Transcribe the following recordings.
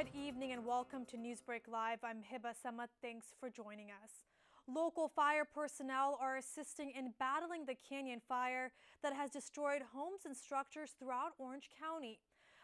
Good evening and welcome to Newsbreak Live. I'm Hibah. Thanks for joining us. Local fire personnel are assisting in battling the canyon fire that has destroyed homes and structures throughout Orange County.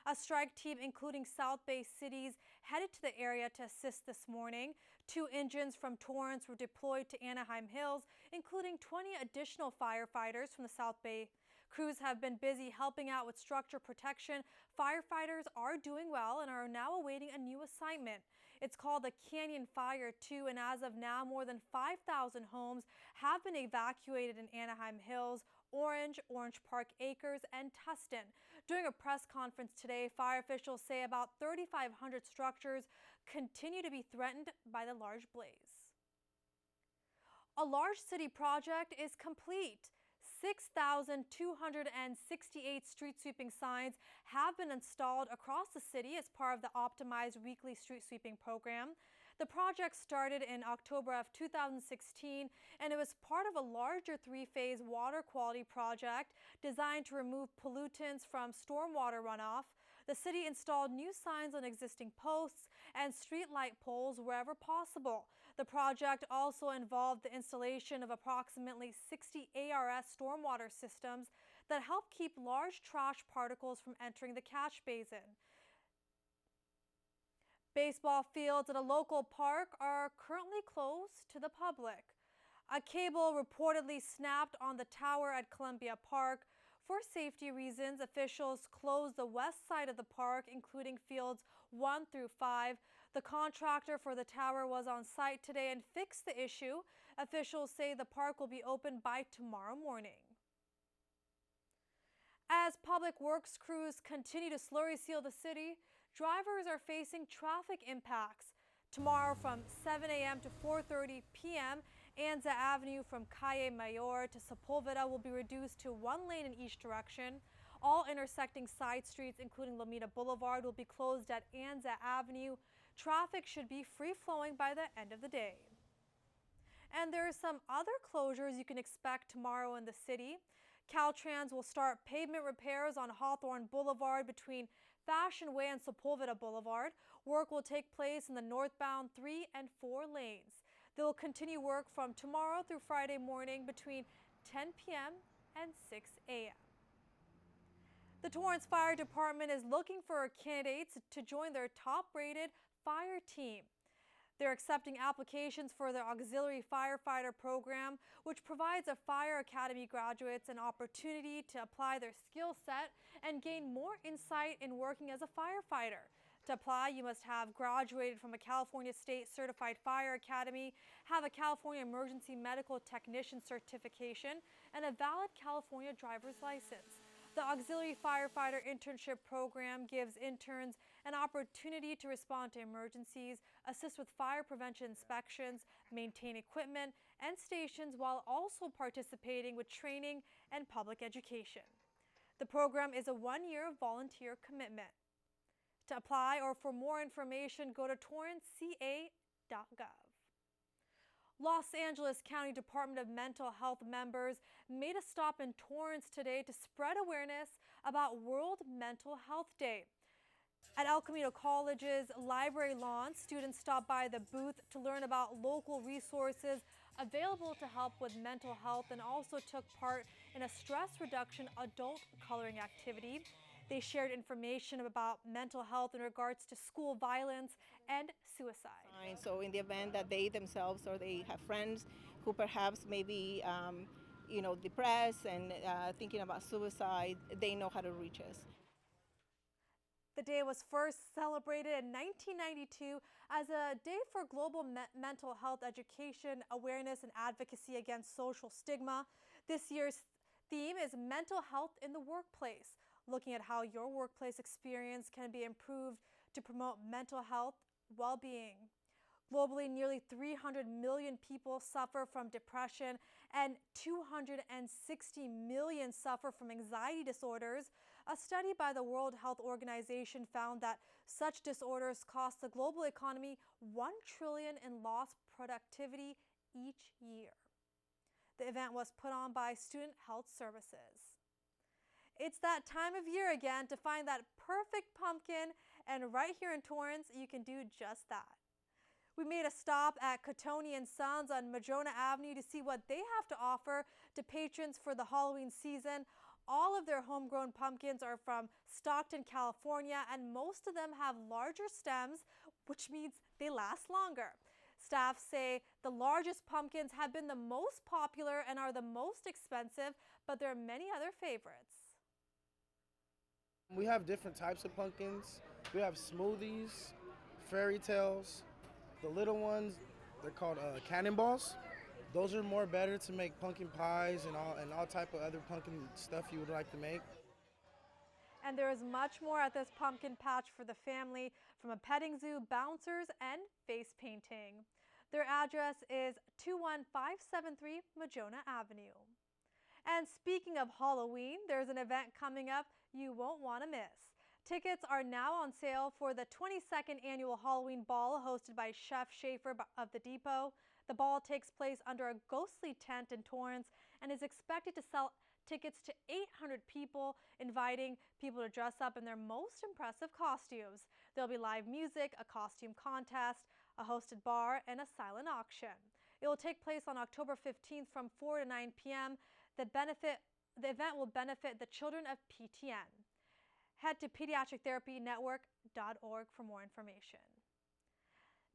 A strike team including South Bay cities headed to the area to assist this morning. 2 engines from Torrance were deployed to Anaheim Hills, including 20 additional firefighters from the South Bay. Crews have been busy helping out with structure protection. Firefighters are doing well and are now awaiting a new assignment. It's called the Canyon Fire 2, and as of now, more than 5,000 homes have been evacuated in Anaheim Hills, Orange Park Acres, and Tustin. During a press conference today, fire officials say about 3,500 structures continue to be threatened by the large blaze. A large city project is complete. 6,268 street sweeping signs have been installed across the city as part of the optimized weekly street sweeping program. The project started in October of 2016, and it was part of a larger 3-phase water quality project designed to remove pollutants from stormwater runoff. The city installed new signs on existing posts and street light poles wherever possible. The project also involved the installation of approximately 60 ARS stormwater systems that help keep large trash particles from entering the catch basin. Baseball fields at a local park are currently closed to the public. A cable reportedly snapped on the tower at Columbia Park. For safety reasons, officials closed the west side of the park, including fields 1 through 5. The contractor for the tower was on site today and fixed the issue. Officials say the park will be open by tomorrow morning. As public works crews continue to slurry seal the city, drivers are facing traffic impacts. Tomorrow from 7 a.m. to 4:30 p.m., Anza Avenue from Calle Mayor to Sepulveda will be reduced to 1 lane in each direction. All intersecting side streets, including Lomita Boulevard, will be closed at Anza Avenue. Traffic should be free-flowing by the end of the day. And there are some other closures you can expect tomorrow in the city. Caltrans will start pavement repairs on Hawthorne Boulevard between Fashion Way and Sepulveda Boulevard. Work will take place in the northbound 3 and 4 lanes. They will continue work from tomorrow through Friday morning between 10 p.m. and 6 a.m. The Torrance Fire Department is looking for candidates to join their top-rated fire team. They're accepting applications for their auxiliary firefighter program, which provides a fire academy graduates an opportunity to apply their skill set and gain more insight in working as a firefighter. To apply, you must have graduated from a California State Certified Fire Academy, have a California Emergency Medical Technician certification, and a valid California driver's license. The Auxiliary Firefighter Internship Program gives interns an opportunity to respond to emergencies, assist with fire prevention inspections, maintain equipment and stations while also participating with training and public education. The program is a 1-year volunteer commitment. To apply or for more information, go to torranceca.gov. Los Angeles County Department of Mental Health members made a stop in Torrance today to spread awareness about World Mental Health Day. At El Camino College's library lawn, students stopped by the booth to learn about local resources available to help with mental health and also took part in a stress reduction adult coloring activity. They shared information about mental health in regards to school violence and suicide. So in the event that they themselves or they have friends who perhaps may be depressed and thinking about suicide, they know how to reach us. The day was first celebrated in 1992 as a day for global mental health education, awareness, and advocacy against social stigma. This year's theme is mental health in the workplace, looking at how your workplace experience can be improved to promote mental health well-being. Globally, nearly 300 million people suffer from depression and 260 million suffer from anxiety disorders. A study by the World Health Organization found that such disorders cost the global economy $1 trillion in lost productivity each year. The event was put on by Student Health Services. It's that time of year again to find that perfect pumpkin, and right here in Torrance, you can do just that. We made a stop at Cotoni & Sons on Madrona Avenue to see what they have to offer to patrons for the Halloween season. All of their homegrown pumpkins are from Stockton, California, and most of them have larger stems, which means they last longer. Staff say the largest pumpkins have been the most popular and are the most expensive, but there are many other favorites. We have different types of pumpkins. We have smoothies, fairy tales. The little ones, they're called cannonballs. Those are more better to make pumpkin pies and all type of other pumpkin stuff you would like to make. And there is much more at this pumpkin patch for the family, from a petting zoo, bouncers, and face painting. Their address is 21573 Madrona Avenue. And speaking of Halloween, there's an event coming up you won't want to miss. Tickets are now on sale for the 22nd annual Halloween Ball hosted by Chef Schaefer of the Depot. The ball takes place under a ghostly tent in Torrance and is expected to sell tickets to 800 people, inviting people to dress up in their most impressive costumes. There'll be live music, a costume contest, a hosted bar, and a silent auction. It will take place on October 15th from 4 to 9 p.m. The event will benefit the children of PTN. Head to pediatrictherapynetwork.org for more information.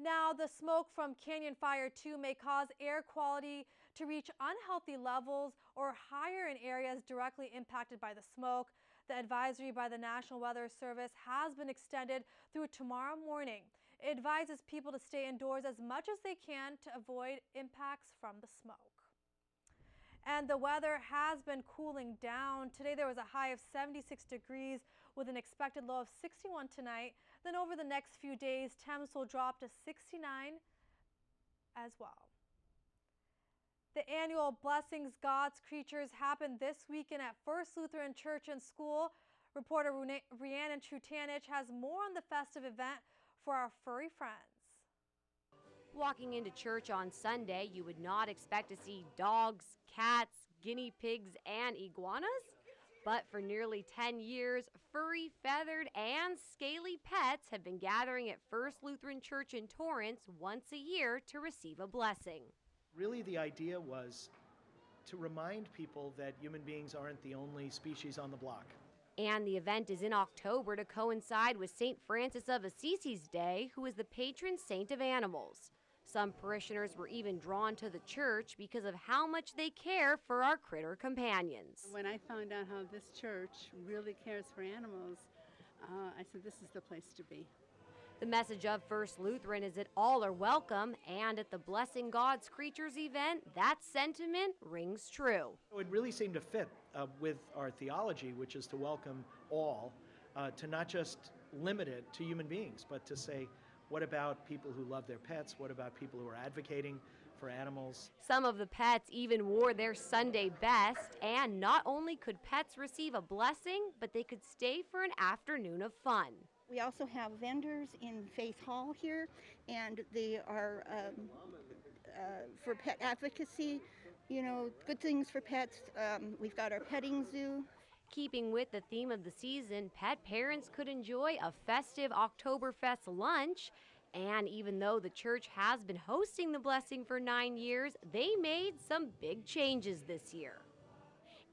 Now, the smoke from Canyon Fire 2 may cause air quality to reach unhealthy levels or higher in areas directly impacted by the smoke. The advisory by the National Weather Service has been extended through tomorrow morning. It advises people to stay indoors as much as they can to avoid impacts from the smoke. And the weather has been cooling down. Today there was a high of 76 degrees with an expected low of 61 tonight. Then over the next few days, temps will drop to 69 as well. The annual Blessings God's Creatures happened this weekend at First Lutheran Church and School. Reporter Riannon Trutanich has more on the festive event for our furry friends. Walking into church on Sunday, you would not expect to see dogs, cats, guinea pigs, and iguanas. But for nearly 10 years, furry, feathered, and scaly pets have been gathering at First Lutheran Church in Torrance once a year to receive a blessing. Really, the idea was to remind people that human beings aren't the only species on the block. And the event is in October to coincide with St. Francis of Assisi's Day, who is the patron saint of animals. Some parishioners were even drawn to the church because of how much they care for our critter companions. When I found out how this church really cares for animals, I said this is the place to be. The message of First Lutheran is that all are welcome, and at the Blessing God's Creatures event, that sentiment rings true. It really seemed to fit with our theology, which is to welcome all, to not just limit it to human beings, but to say, what about people who love their pets? What about people who are advocating for animals? Some of the pets even wore their Sunday best, and not only could pets receive a blessing, but they could stay for an afternoon of fun. We also have vendors in Faith Hall here, and they are for pet advocacy, you know, good things for pets. We've got our petting zoo. Keeping with the theme of the season, pet parents could enjoy a festive Oktoberfest lunch. And even though the church has been hosting the blessing for 9 years, they made some big changes this year.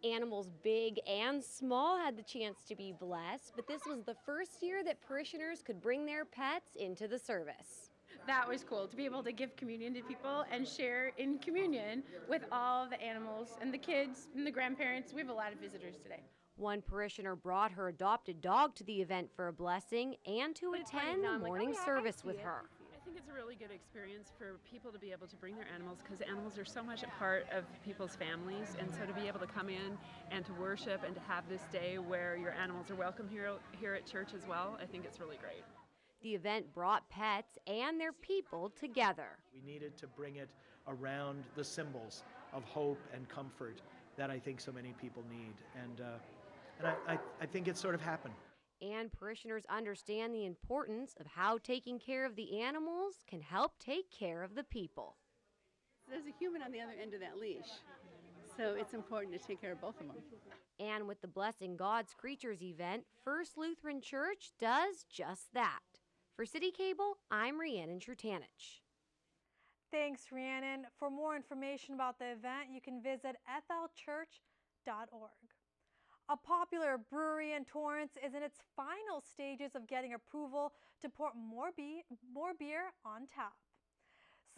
Animals big and small had the chance to be blessed, but this was the first year that parishioners could bring their pets into the service. That was cool, to be able to give communion to people and share in communion with all the animals and the kids and the grandparents. We have a lot of visitors today. One parishioner brought her adopted dog to the event for a blessing and to attend the morning service with her. I think it's a really good experience for people to be able to bring their animals, because animals are so much a part of people's families, and so to be able to come in and to worship and to have this day where your animals are welcome here at church as well, I think it's really great. The event brought pets and their people together. We needed to bring it around the symbols of hope and comfort that I think so many people need, and I think it's sort of happened. And parishioners understand the importance of how taking care of the animals can help take care of the people. There's a human on the other end of that leash. So it's important to take care of both of them. And with the Blessing God's Creatures event, First Lutheran Church does just that. For CitiCABLE, I'm Riannon Trutanich. Thanks, Riannon. For more information about the event, you can visit flchurch.org. A popular brewery in Torrance is in its final stages of getting approval to pour more beer on tap.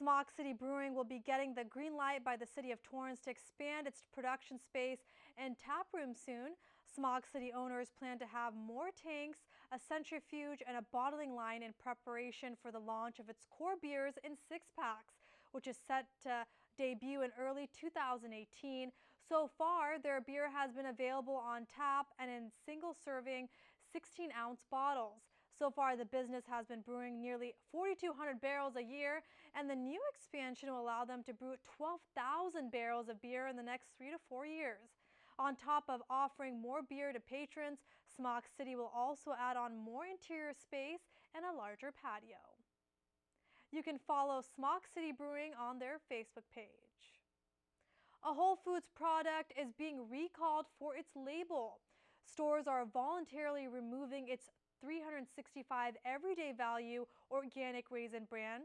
SmogCity Brewing will be getting the green light by the City of Torrance to expand its production space and tap room soon. SmogCity owners plan to have more tanks, a centrifuge, and a bottling line in preparation for the launch of its core beers in six-packs, which is set to debut in early 2018. So far, their beer has been available on tap and in single-serving 16-ounce bottles. So far, the business has been brewing nearly 4,200 barrels a year, and the new expansion will allow them to brew 12,000 barrels of beer in the next 3 to 4 years. On top of offering more beer to patrons, SmogCity will also add on more interior space and a larger patio. You can follow SmogCity Brewing on their Facebook page. A Whole Foods product is being recalled for its label. Stores are voluntarily removing its 365 everyday value organic raisin bran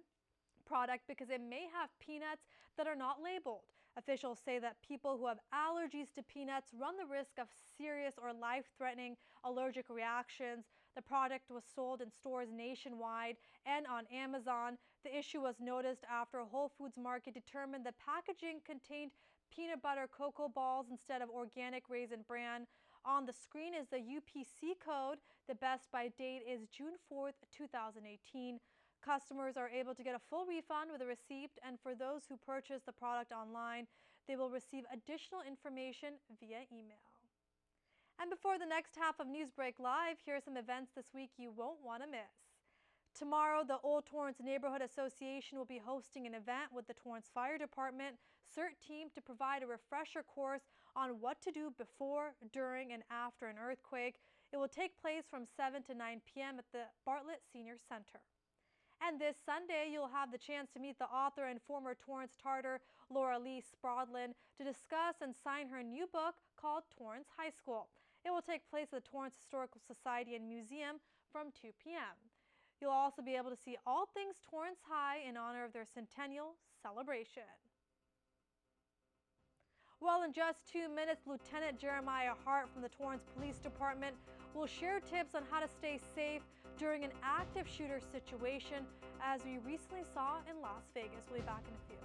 product because it may have peanuts that are not labeled. Officials say that people who have allergies to peanuts run the risk of serious or life-threatening allergic reactions. The product was sold in stores nationwide and on Amazon. The issue was noticed after a Whole Foods market determined the packaging contained peanut butter cocoa balls instead of organic raisin bran. On the screen is the UPC code. The best by date is June 4th, 2018. Customers are able to get a full refund with a receipt, and for those who purchase the product online, they will receive additional information via email. And before the next half of Newsbreak Live, here are some events this week you won't want to miss. Tomorrow, the Old Torrance Neighborhood Association will be hosting an event with the Torrance Fire Department CERT team to provide a refresher course on what to do before, during, and after an earthquake. It will take place from 7 to 9 p.m. at the Bartlett Senior Center. And this Sunday, you'll have the chance to meet the author and former Torrance Tartar, Laura Lee Sprodlin, to discuss and sign her new book called Torrance High School. It will take place at the Torrance Historical Society and Museum from 2 p.m. You'll also be able to see all things Torrance High in honor of their centennial celebration. Well, in just 2 minutes, Lieutenant Jeremiah Hart from the Torrance Police Department will share tips on how to stay safe during an active shooter situation, as we recently saw in Las Vegas. We'll be back in a few.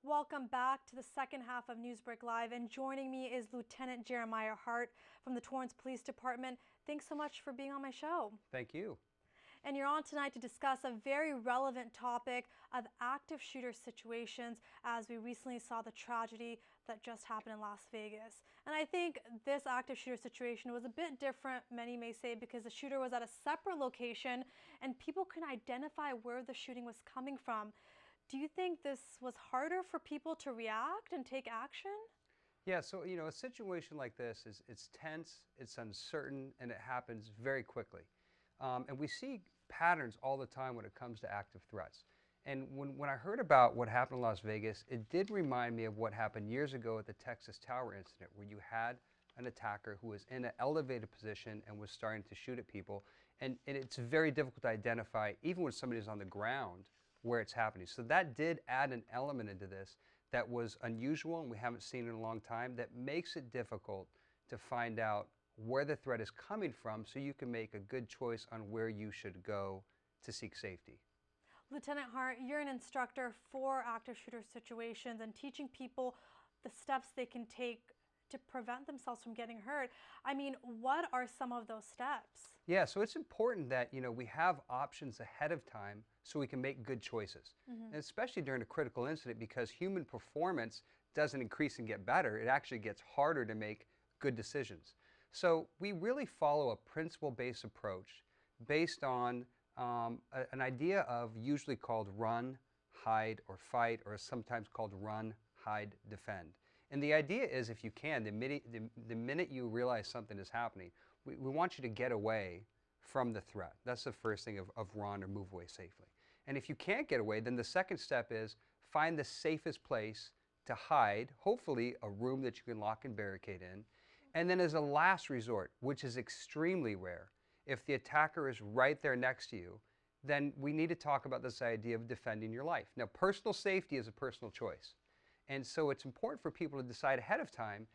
Welcome back to the second half of Newsbreak Live, and joining me is Lieutenant Jeremiah Hart from the Torrance Police Department. Thanks so much for being on my show. Thank you. And you're on tonight to discuss a very relevant topic of active shooter situations, as we recently saw the tragedy that just happened in Las Vegas. And I think this active shooter situation was a bit different, many may say, because the shooter was at a separate location and people couldn't identify where the shooting was coming from. Do you think this was harder for people to react and take action? Yeah, so a situation like this it's tense, it's uncertain, and it happens very quickly. And we see patterns all the time when it comes to active threats. And when I heard about what happened in Las Vegas, it did remind me of what happened years ago at the Texas Tower incident, where you had an attacker who was in an elevated position and was starting to shoot at people. And it's very difficult to identify, even when somebody's on the ground, where it's happening. So that did add an element into this that was unusual and we haven't seen in a long time, that makes it difficult to find out where the threat is coming from so you can make a good choice on where you should go to seek safety. Lieutenant Hart, you're an instructor for active shooter situations and teaching people the steps they can take to prevent themselves from getting hurt. I mean, what are some of those steps? Yeah, so it's important that we have options ahead of time so we can make good choices. And especially during a critical incident, because human performance doesn't increase and get better, it actually gets harder to make good decisions. So we really follow a principle-based approach based on an idea of usually called run, hide, or fight, or sometimes called run, hide, defend. And the idea is, if you can, the minute you realize something is happening, we want you to get away from the threat. That's the first thing of run or move away safely. And if you can't get away, then the second step is find the safest place to hide, hopefully a room that you can lock and barricade in. And then as a last resort, which is extremely rare, if the attacker is right there next to you, then we need to talk about this idea of defending your life. Now, personal safety is a personal choice. And so it's important for people to decide ahead of time,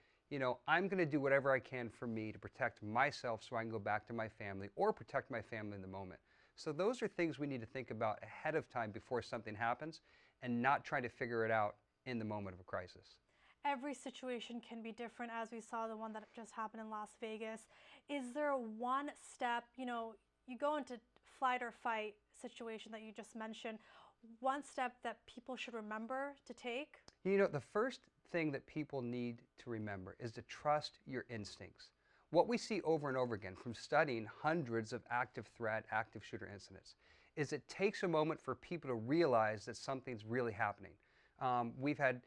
I'm going to do whatever I can for me to protect myself so I can go back to my family or protect my family in the moment. So those are things we need to think about ahead of time before something happens and not try to figure it out in the moment of a crisis. Every situation can be different, as we saw the one that just happened in Las Vegas. Is there one step, you go into flight or fight situation that you just mentioned, one step that people should remember to take? The first thing that people need to remember is to trust your instincts. What we see over and over again from studying hundreds of active threat, active shooter incidents, is it takes a moment for people to realize that something's really happening. We've had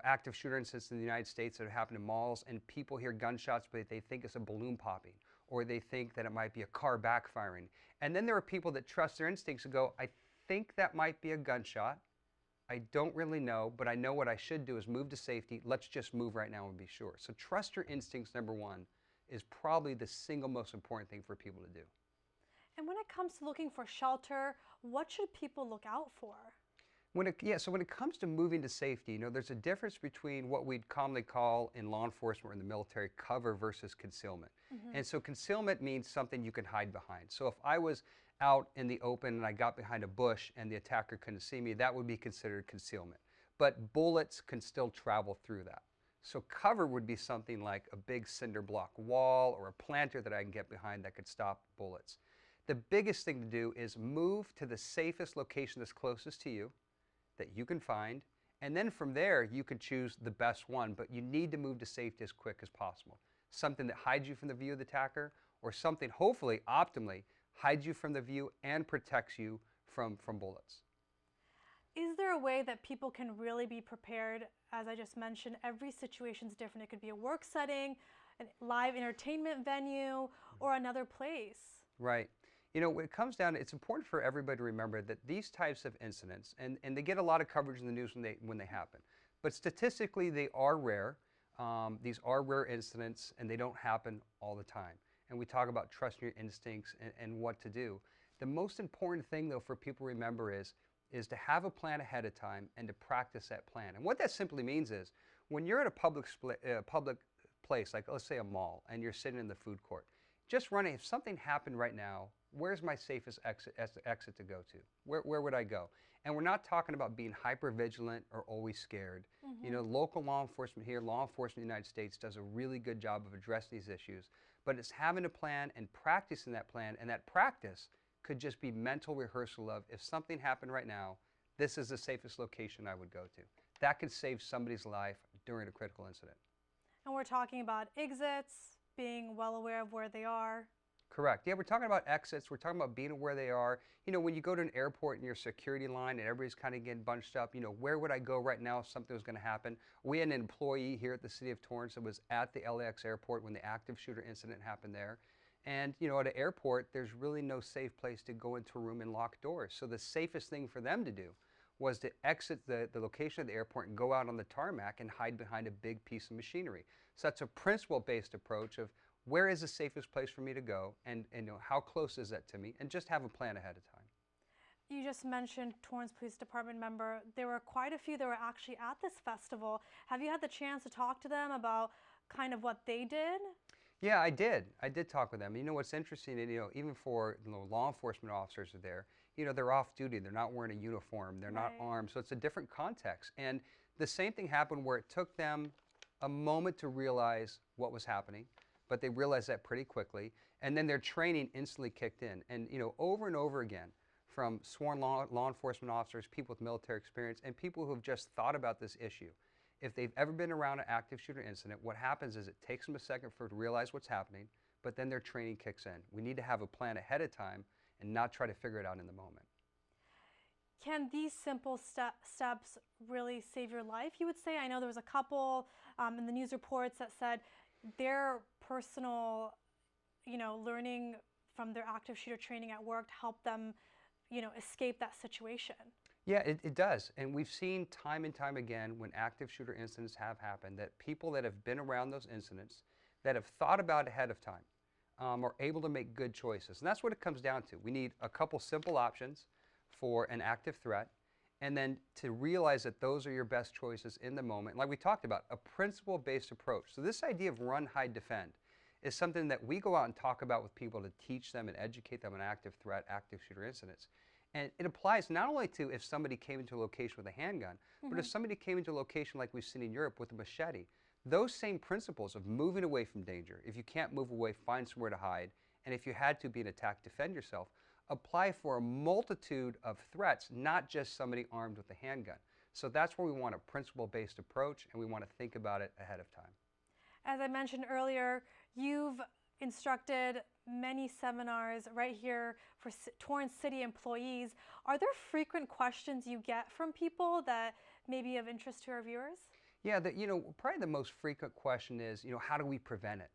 active shooter incidents in the United States that have happened in malls, and people hear gunshots, but they think it's a balloon popping, or they think that it might be a car backfiring. And then there are people that trust their instincts and go, I think that might be a gunshot. I don't really know, but I know what I should do is move to safety. Let's just move right now and be sure. So trust your instincts, number one, is probably the single most important thing for people to do. And when it comes to looking for shelter, what should people look out for? So when it comes to moving to safety, there's a difference between what we'd commonly call in law enforcement or in the military cover versus concealment. And so concealment means something you can hide behind. So if I was out in the open and I got behind a bush and the attacker couldn't see me, that would be considered concealment. But bullets can still travel through that. So cover would be something like a big cinder block wall or a planter that I can get behind that could stop bullets. The biggest thing to do is move to the safest location that's closest to you that you can find, and then from there you can choose the best one, but you need to move to safety as quick as possible. Something that hides you from the view of the attacker, or something hopefully optimally hides you from the view and protects you from bullets. Is there a way that people can really be prepared? As I just mentioned, every situation is different. It could be a work setting, a live entertainment venue, or another place. Right. When it comes down, it's important for everybody to remember that these types of incidents, and they get a lot of coverage in the news when they happen, but statistically they are rare. These are rare incidents, and they don't happen all the time. And we talk about trusting your instincts and what to do. The most important thing, though, for people to remember is to have a plan ahead of time and to practice that plan. And what that simply means is, when you're at a public place, like let's say a mall, and you're sitting in the food court, just running, if something happened right now, where's my safest exit to go to? Where would I go? And we're not talking about being hyper vigilant or always scared. You know, local law enforcement here, law enforcement in the United States does a really good job of addressing these issues, but it's having a plan and practicing that plan, and that practice could just be mental rehearsal of, if something happened right now, this is the safest location I would go to. That could save somebody's life during a critical incident. And we're talking about exits, being well aware of where they are. Correct. Yeah, we're talking about exits. We're talking about being where they are. You know, when you go to an airport and your security line and everybody's kind of getting bunched up, you know, where would I go right now if something was going to happen? We had an employee here at the City of Torrance that was at the LAX airport when the active shooter incident happened there. And, you know, at an airport, there's really no safe place to go into a room and lock doors. So the safest thing for them to do was to exit the location of the airport and go out on the tarmac and hide behind a big piece of machinery. So that's a principle-based approach of, where is the safest place for me to go, and you know, how close is that to me, and just have a plan ahead of time. You just mentioned Torrance Police Department member. There were quite a few that were actually at this festival. Have you had the chance to talk to them about kind of what they did? Yeah, I did. I did talk with them. You know, what's interesting, and, you know, even for law enforcement officers are there, you know, they're off duty. They're not wearing a uniform. They're not armed. So it's a different context. And the same thing happened where it took them a moment to realize what was happening, but they realized that pretty quickly, and then their training instantly kicked in. And, you know, over and over again, from sworn law enforcement officers, people with military experience, and people who have just thought about this issue. If they've ever been around an active shooter incident, what happens is it takes them a second for to realize what's happening, but then their training kicks in. We need to have a plan ahead of time and not try to figure it out in the moment. Can these simple steps really save your life, you would say? I know there was a couple in the news reports that said their personal, you know, learning from their active shooter training at work helped them, you know, escape that situation. Yeah, it does. And we've seen time and time again when active shooter incidents have happened that people that have been around those incidents, that have thought about it ahead of time, are able to make good choices. And that's what it comes down to. We need a couple simple options for an active threat, and then to realize that those are your best choices in the moment. Like we talked about, a principle-based approach. So this idea of run, hide, defend is something that we go out and talk about with people to teach them and educate them on active threat, active shooter incidents. And it applies not only to if somebody came into a location with a handgun, but if somebody came into a location like we've seen in Europe with a machete. Those same principles of moving away from danger, if you can't move away, find somewhere to hide, and if you had to be an attack, defend yourself, apply for a multitude of threats, not just somebody armed with a handgun. So that's where we want a principle-based approach, and we want to think about it ahead of time. As I mentioned earlier, you've instructed many seminars right here for Torrance City employees. Are there frequent questions you get from people that may be of interest to our viewers? Yeah, you know, probably the most frequent question is, you know, how do we prevent it?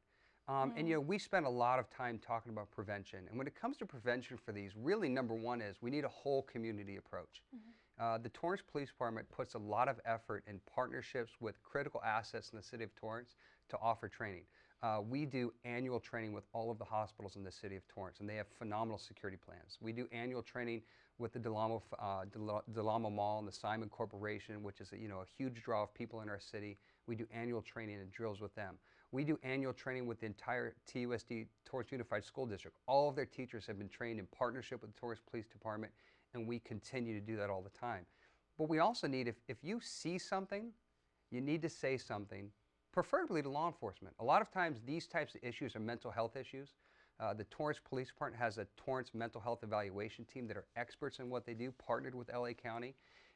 And, you know, we spend a lot of time talking about prevention. And when it comes to prevention for these, really number one is we need a whole community approach. The Torrance Police Department puts a lot of effort in partnerships with critical assets in the City of Torrance to offer training. We do annual training with all of the hospitals in the City of Torrance, and they have phenomenal security plans. We do annual training with the Del Amo Mall and the Simon Corporation, which is a huge draw of people in our city. We do annual training and drills with them. We do annual training with the entire TUSD, Torrance Unified School District. All of their teachers have been trained in partnership with the Torrance Police Department, and we continue to do that all the time. But we also need, if you see something, you need to say something, preferably to law enforcement. A lot of times these types of issues are mental health issues. The Torrance Police Department has a Torrance mental health evaluation team that are experts in what they do, partnered with LA County.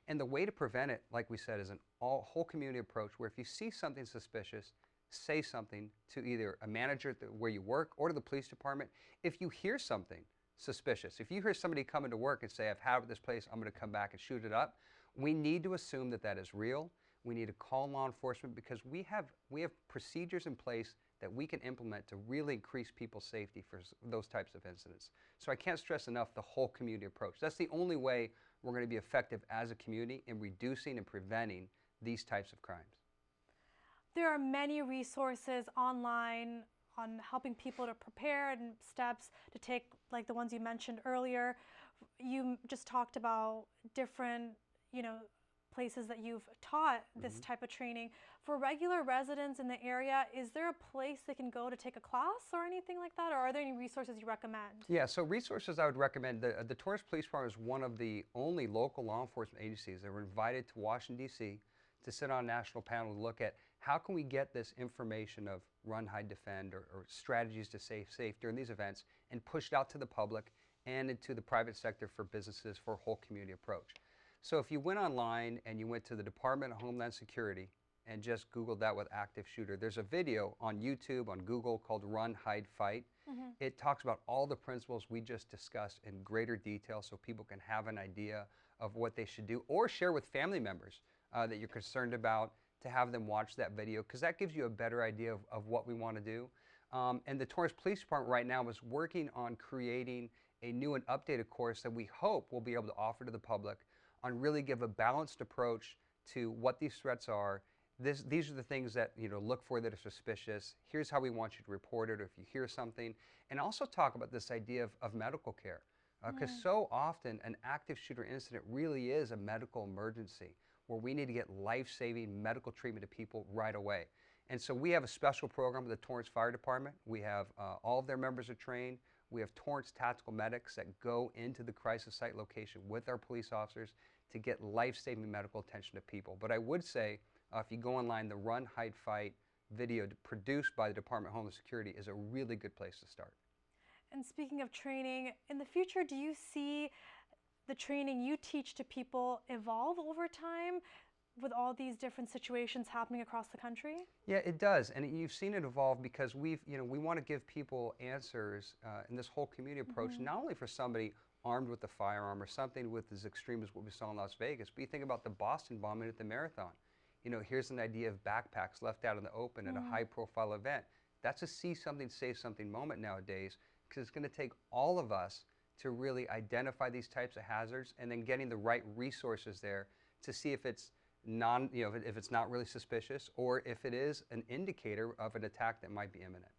And the way to prevent it, like we said, is an whole community approach where if you see something suspicious, say something to either a manager where you work or to the police department. If you hear something suspicious, if you hear somebody come into work and say, I've had this place, I'm going to come back and shoot it up, we need to assume that that is real. We need to call law enforcement because we have procedures in place that we can implement to really increase people's safety for those types of incidents. So I can't stress enough the whole community approach. That's the only way we're going to be effective as a community in reducing and preventing these types of crimes. There are many resources online on helping people to prepare and steps to take, like the ones you mentioned earlier. You just talked about different, places that you've taught this type of training. For regular residents in the area, is there a place they can go to take a class or anything like that, or are there any resources you recommend? Yeah, so resources I would recommend. The Torrance Police Department is one of the only local law enforcement agencies that were invited to Washington, D.C. to sit on a national panel to look at how can we get this information of run, hide, defend, or strategies to stay safe during these events and push it out to the public and into the private sector for businesses for a whole community approach. So if you went online and you went to the Department of Homeland Security and just Googled that with active shooter, there's a video on YouTube, on Google called Run, Hide, Fight. It talks about all the principles we just discussed in greater detail so people can have an idea of what they should do, or share with family members that you're concerned about, to have them watch that video, because that gives you a better idea of what we want to do. And the Torrance Police Department right now is working on creating a new and updated course that we hope we'll be able to offer to the public on really give a balanced approach to what these threats are. These are the things that look for that are suspicious. Here's how we want you to report it, or if you hear something. And also talk about this idea of medical care. Because so often an active shooter incident really is a medical emergency where we need to get life-saving medical treatment to people right away. And so we have a special program with the Torrance Fire Department. We have all of their members are trained. We have Torrance tactical medics that go into the crisis site location with our police officers to get life-saving medical attention to people. But I would say, if you go online, the Run, Hide, Fight video produced by the Department of Homeland Security is a really good place to start. And speaking of training, in the future, do you see the training you teach to people evolve over time with all these different situations happening across the country? Yeah, it does, and you've seen it evolve because we want to give people answers in this whole community approach, not only for somebody armed with a firearm or something with as extreme as what we saw in Las Vegas, but you think about the Boston bombing at the marathon. Here's an idea of backpacks left out in the open at a high-profile event. That's a see something, say something moment nowadays, because it's going to take all of us to really identify these types of hazards and then getting the right resources there to see if it's if it's not really suspicious or if it is an indicator of an attack that might be imminent.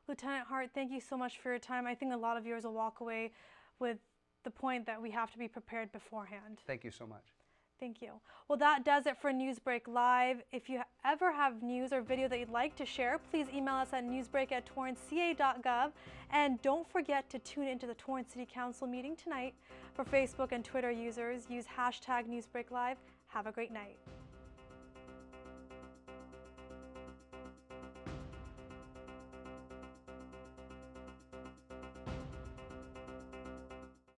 Lieutenant Hart, thank you so much for your time. I think a lot of viewers will walk away with the point that we have to be prepared beforehand. Thank you so much. Thank you. Well, that does it for Newsbreak Live. If you ever have news or video that you'd like to share, please email us at newsbreak@torranceca.gov. And don't forget to tune into the Torrance City Council meeting tonight. For Facebook and Twitter users, use #NewsbreakLive. Have a great night.